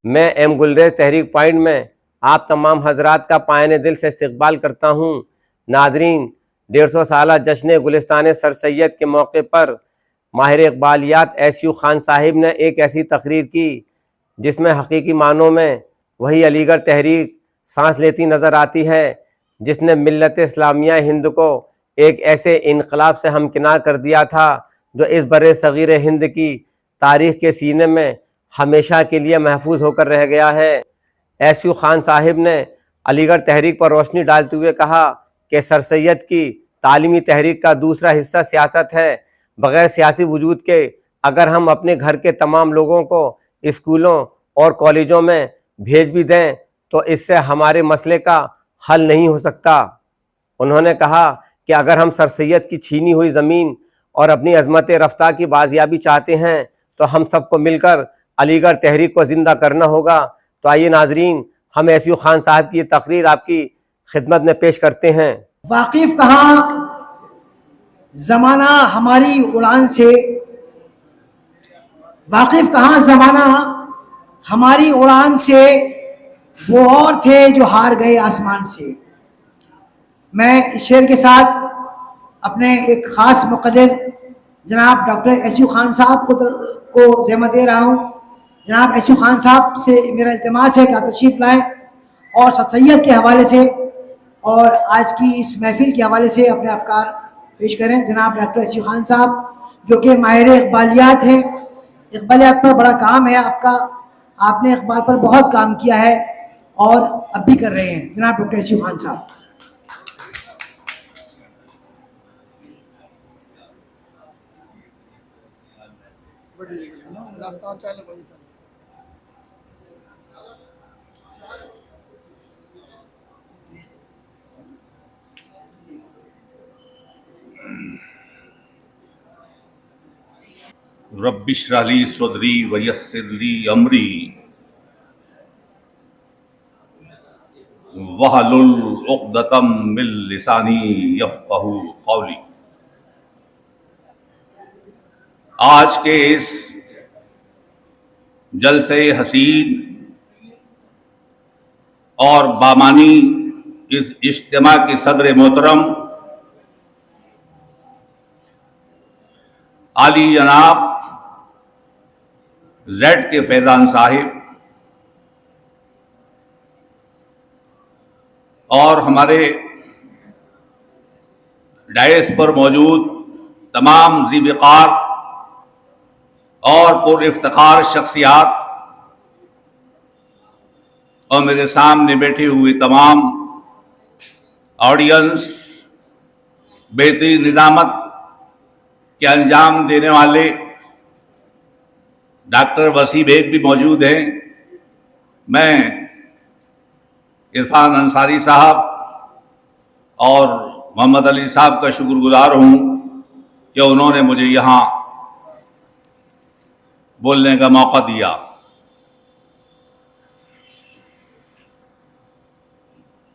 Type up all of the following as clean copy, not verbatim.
मैं एम गुलरेज तहरीक पॉइंट में आप तमाम हजरात का पायने दिल से इस्तकबाल करता हूँ। नादरीन, 150 साला जश्न गुलिस्तान सर सैयद के मौके पर माहिर इकबालियात SU खान साहिब ने एक ऐसी तकरीर की जिसमें हकीकी मानों में वही अलीगढ़ तहरीक सांस लेती नज़र आती है जिसने मिल्लत इस्लामिया हिंद को एक ऐसे इनकलाब से हमकिनार कर दिया था जो इस बड़े सगीर हिंद की तारीख़ के सीने में हमेशा के लिए महफूज होकर रह गया है। SU खान साहिब ने अलीगढ़ तहरीक पर रोशनी डालते हुए कहा कि सर सैयद की तालीमी तहरीक का दूसरा हिस्सा सियासत है। बग़ैर सियासी वजूद के अगर हम अपने घर के तमाम लोगों को स्कूलों और कॉलेजों में भेज भी दें तो इससे हमारे मसले का हल नहीं हो सकता। उन्होंने कहा कि अगर हम सर सैयद की छीनी हुई ज़मीन और अपनी अज़मत रफ्ता की बाजियाबी चाहते हैं तो हम सबको मिलकर अलीगढ़ तहरीक को ज़िंदा करना होगा। तो आइए नाजरीन, हम SU खान साहब की तकरीर आपकी खिदमत में पेश करते हैं। वाकिफ कहाँ ज़माना हमारी उड़ान से, वाकिफ कहाँ ज़माना हमारी उड़ान से, वो और थे जो हार गए आसमान से। मैं इस शेर के साथ अपने एक ख़ास मुक़द्दिर जनाब डॉक्टर SU खान साहब को ज़हमत दे रहा हूँ। जनाब SU खान साहब से मेरा इल्तिमास है कि आप तशरीफ़ लाएँ और सर सैयद के हवाले से और आज की इस महफिल के हवाले से अपने अफकार पेश करें। जनाब डॉक्टर SU खान साहब जो कि माहिर इकबालियात हैं, इकबालियात पर बड़ा काम है आपका, आपने इकबाल पर बहुत काम किया है और अब भी कर रहे हैं। जनाब डॉक्टर SU खान साहब। रब्बिश्रह ली सदरी वयस्सिर ली अमरी वहलुल उक़दतम मिन लिसानी यफ़क़हू क़ौली। आज के इस जलसे हसीन और बामानी इस इज्तिमा के सदर मोहतरम आली जनाब ZK फैज़ान साहिब और हमारे डायस पर मौजूद तमाम ज़ी-वक़ार और पुर-इफ्तिख़ार शख्सियात और मेरे सामने बैठी हुई तमाम ऑडियंस, बेहतरीन निज़ामत के अंजाम देने वाले डॉक्टर वसी बेग भी मौजूद हैं। मैं इरफान अंसारी साहब और मोहम्मद अली साहब का शुक्रगुजार हूँ कि उन्होंने मुझे यहाँ बोलने का मौका दिया।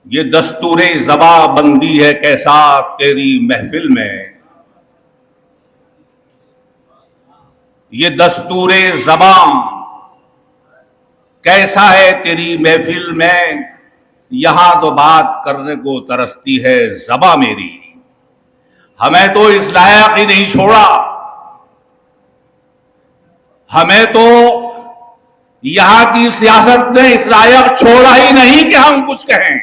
ये दस्तूरे ज़बा बंदी है कैसा तेरी महफिल में, ये दस्तूरे ज़बा कैसा है तेरी महफिल में, यहाँ तो बात करने को तरसती है ज़बा मेरी। हमें तो इस लायक ही नहीं छोड़ा, हमें तो यहाँ की सियासत ने इस लायक छोड़ा ही नहीं कि हम कुछ कहें।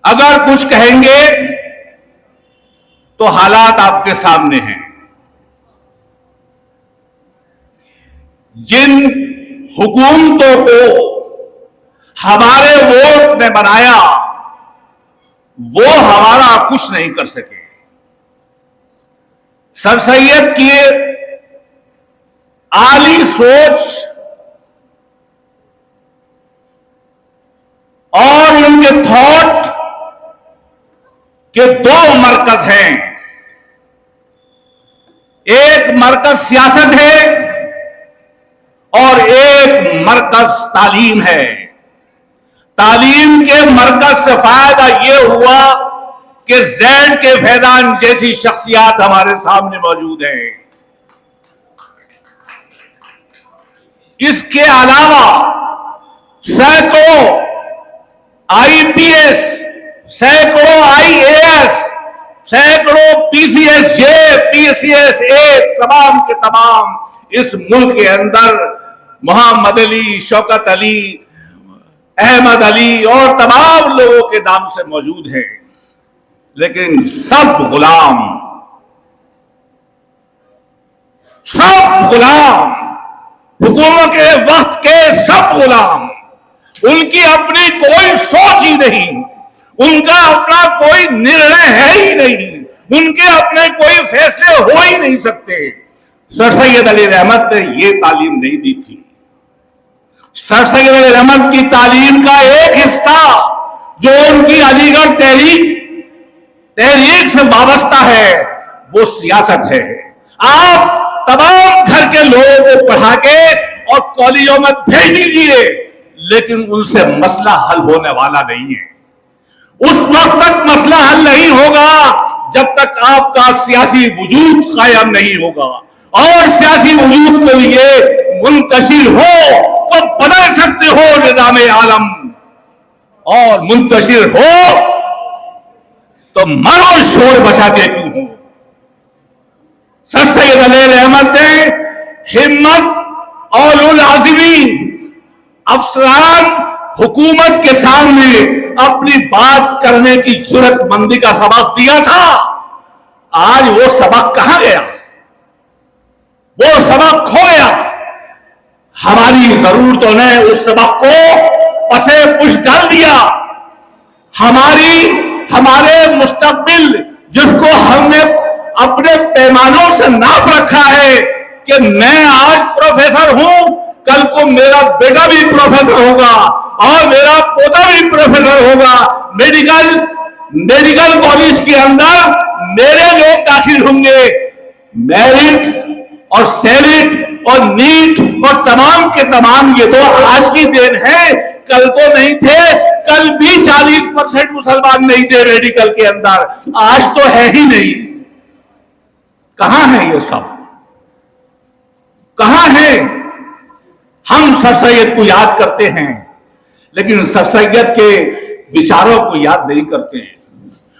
अगर कुछ कहेंगे तो हालात आपके सामने हैं। जिन हुकूमतों को हमारे वोट ने बनाया वो हमारा कुछ नहीं कर सके। सर सैयद की आली सोच और उनके थॉट के दो मरकज हैं। एक मरकज सियासत है और एक मरकज तालीम है। तालीम के मरकज से फायदा यह हुआ कि ZK फैज़ान जैसी शख्सियात हमारे सामने मौजूद हैं। इसके अलावा सैकड़ों आईपीएस, सैकड़ों आईएएस, सैकड़ों पीसीएस जे, पीसीएस ए, तमाम के तमाम इस मुल्क के अंदर मोहम्मद अली, शौकत अली, अहमद अली और तमाम लोगों के नाम से मौजूद हैं, लेकिन सब गुलाम, सब गुलाम, हुकूमत के वक्त के सब गुलाम। उनकी अपनी कोई सोच ही नहीं, उनका अपना कोई निर्णय है ही नहीं, उनके अपने कोई फैसले हो ही नहीं सकते। सर सैयद अली रहमत ने ये तालीम नहीं दी थी। सर सैयद अली रहमत की तालीम का एक हिस्सा जो उनकी अलीगढ़ तहरीक से वाबस्ता है वो सियासत है। आप तमाम घर के लोगों को पढ़ा के और कॉलेजों में भेज दीजिए, लेकिन उनसे मसला हल होने वाला नहीं है। उस वक्त तक मसला हल नहीं होगा जब तक आपका सियासी वजूद कायम नहीं होगा, और सियासी वजूद के लिए मुंतशिर हो तो बदल सकते हो निजाम आलम, और मुंतशिर हो तो मरो शोर बचाते क्यों हो। सर सैयद अली रहमत ने हिम्मत और उल आज़मी अफसरान हुकूमत के सामने अपनी बात करने की जुर्रतमंदी का सबक दिया था। आज वो सबक कहां गया, वो सबक खो गया। हमारी जरूरतों ने उस सबक को पसे पुश डाल दिया। हमारे मुस्तकबिल जिसको हमने अपने पैमानों से नाप रखा है कि मैं आज प्रोफेसर हूं, कल को मेरा बेटा भी प्रोफेसर होगा और मेरा पोता भी प्रोफेसर होगा। मेडिकल कॉलेज के अंदर मेरे लोग दाखिल होंगे। मेरिट और सेरिट और नीट और तमाम के तमाम ये तो आज की देन है, कल तो नहीं थे। कल भी 40% मुसलमान नहीं थे मेडिकल के अंदर, आज तो है ही नहीं। कहां है ये सब, कहां है? हम सर सैयद को याद करते हैं, लेकिन सर सैयद के विचारों को याद नहीं करते,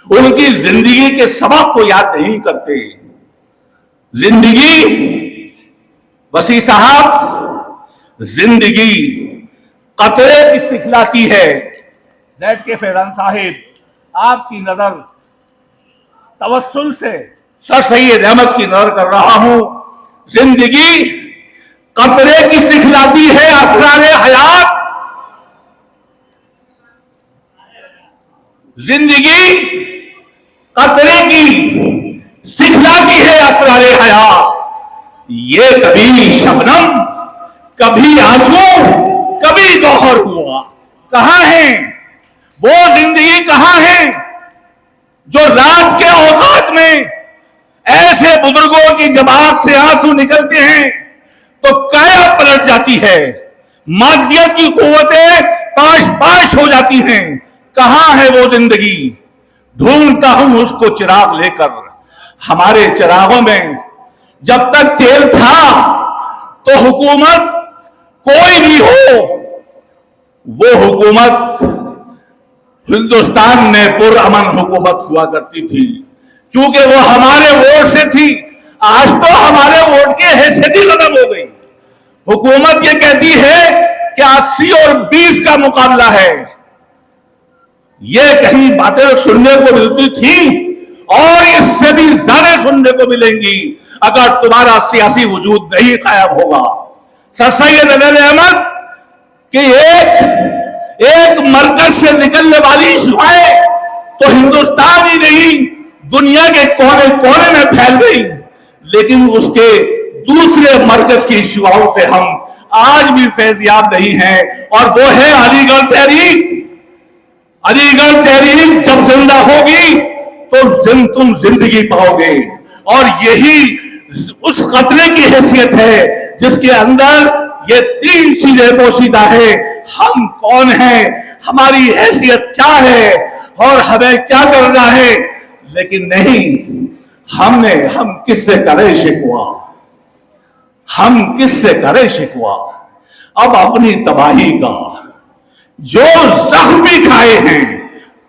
उनकी जिंदगी के सबक को याद नहीं करते। जिंदगी, वसी साहब, जिंदगी कतरे की सिखलाती है। बैठ के फैजान साहिब, आपकी नजर तवस्सुल से सर सैयद अहमद की नजर कर रहा हूं। जिंदगी कतरे की सिखलाती है असरारे हयात, जिंदगी कतरे की सिखलाती है असरारे हयात। ये कभी शबनम, कभी आंसू, कभी गौहर हुआ। कहां है वो जिंदगी, कहां है जो रात के औकात में ऐसे बुजुर्गों की जब आंख से आंसू निकलते हैं तो काया पलट जाती है, मादियत की कुव्वतें पाश पाश हो जाती हैं। कहां है वो जिंदगी? ढूंढता हूं उसको चिराग लेकर। हमारे चिरागों में जब तक तेल था तो हुकूमत कोई भी हो, वो हुकूमत हिंदुस्तान में पुरअमन हुकूमत हुआ करती थी, क्योंकि वो हमारे वोट से थी। आज तो हमारे वोट की हैसियत ही खत्म हो गई। हुकूमत ये कहती है कि 80 और 20 का मुकाबला है। ये कहीं बातें सुनने को मिलती थी और इससे भी ज्यादा सुनने को मिलेंगी अगर तुम्हारा सियासी वजूद नहीं कायम होगा। सर सैयद अली अहमद कि एक मरकज से निकलने वाली शुआएं तो हिंदुस्तान ही नहीं दुनिया के कोने कोने में फैल गई, लेकिन उसके दूसरे मरकज की शुआओं से हम आज भी फैज़याब नहीं हैं, और वो है अलीगढ़ तहरीक। अलीगढ़ तहरीक जब जिंदा होगी तो तुम जिंदगी पाओगे, और यही उस खतरे की हैसियत है जिसके अंदर ये 3 चीजें पोशीदा है। हम कौन हैं, हमारी हैसियत क्या है और हमें क्या करना है। लेकिन नहीं, हम किससे करें शिकवा, हम किससे करें शिकवा। अब अपनी तबाही का जो जख्म भी खाए हैं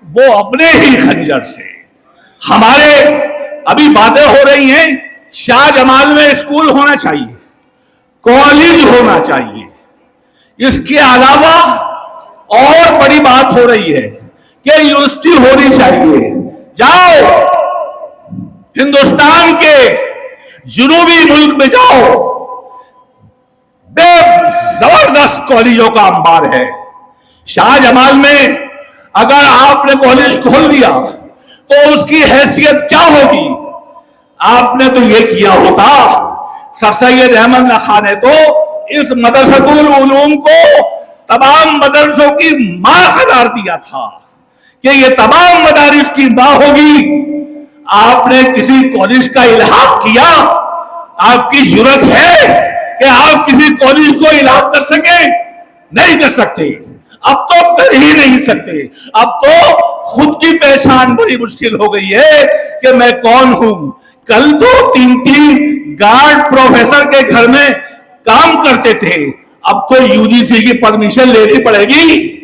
वो अपने ही खंजर से। हमारे अभी बातें हो रही हैं, शाहजमाल में स्कूल होना चाहिए, कॉलेज होना चाहिए, इसके अलावा और बड़ी बात हो रही है कि यूनिवर्सिटी होनी चाहिए। जाओ हिंदुस्तान के जुनूबी मुल्क में जाओ, जबरदस्त कॉलेजों का अंबार है। शाहजमाल में अगर आपने कॉलेज खोल दिया तो उसकी हैसियत क्या होगी? आपने तो ये किया होता, सर सैयद अहमद खान ने तो इस मदरसतुल उलूम को तमाम मदरसों की मां करार दिया था कि ये तमाम मदारिस की मां होगी। आपने किसी कॉलेज का इल्हाक किया? आपकी जरूरत है कि आप किसी कॉलेज को इल्हाक कर सके? नहीं कर सकते, अब तो कर ही नहीं सकते। अब तो खुद की पहचान बड़ी मुश्किल हो गई है कि मैं कौन हूं। कल तो 3-3 गार्ड प्रोफेसर के घर में काम करते थे, अब तो यूजीसी की परमिशन लेनी पड़ेगी।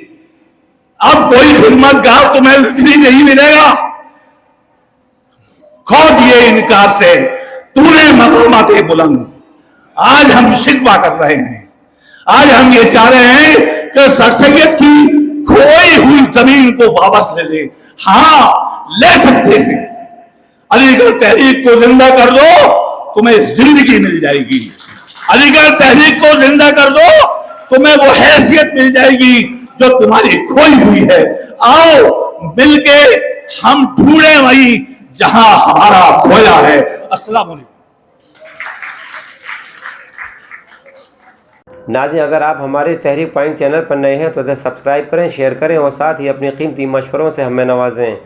अब कोई खिदमतगार तुम्हें फ्री नहीं मिलेगा। खो दिए इनकार से तूने मकामाते बुलंद। आज हम शिकवा कर रहे हैं, आज हम ये चाह रहे हैं कि सर सैयद की खोई हुई जमीन को वापस ले ले। हाँ ले सकते हैं, अलीगढ़ तहरीक को जिंदा कर दो, तुम्हें जिंदगी मिल जाएगी। अलीगढ़ तहरीक को जिंदा कर दो, तुम्हें वो हैसियत मिल जाएगी जो तुम्हारी खोई हुई है। आओ मिलके हम ढूंढे वही जहां हमारा खोया है। अस्सलाम वालेकुम। नाज़रीन, अगर आप हमारे तहरीक पॉइंट चैनल पर नए हैं तो इसे सब्सक्राइब करें, शेयर करें और साथ ही अपनी कीमती मशवरों से हमें नवाजें।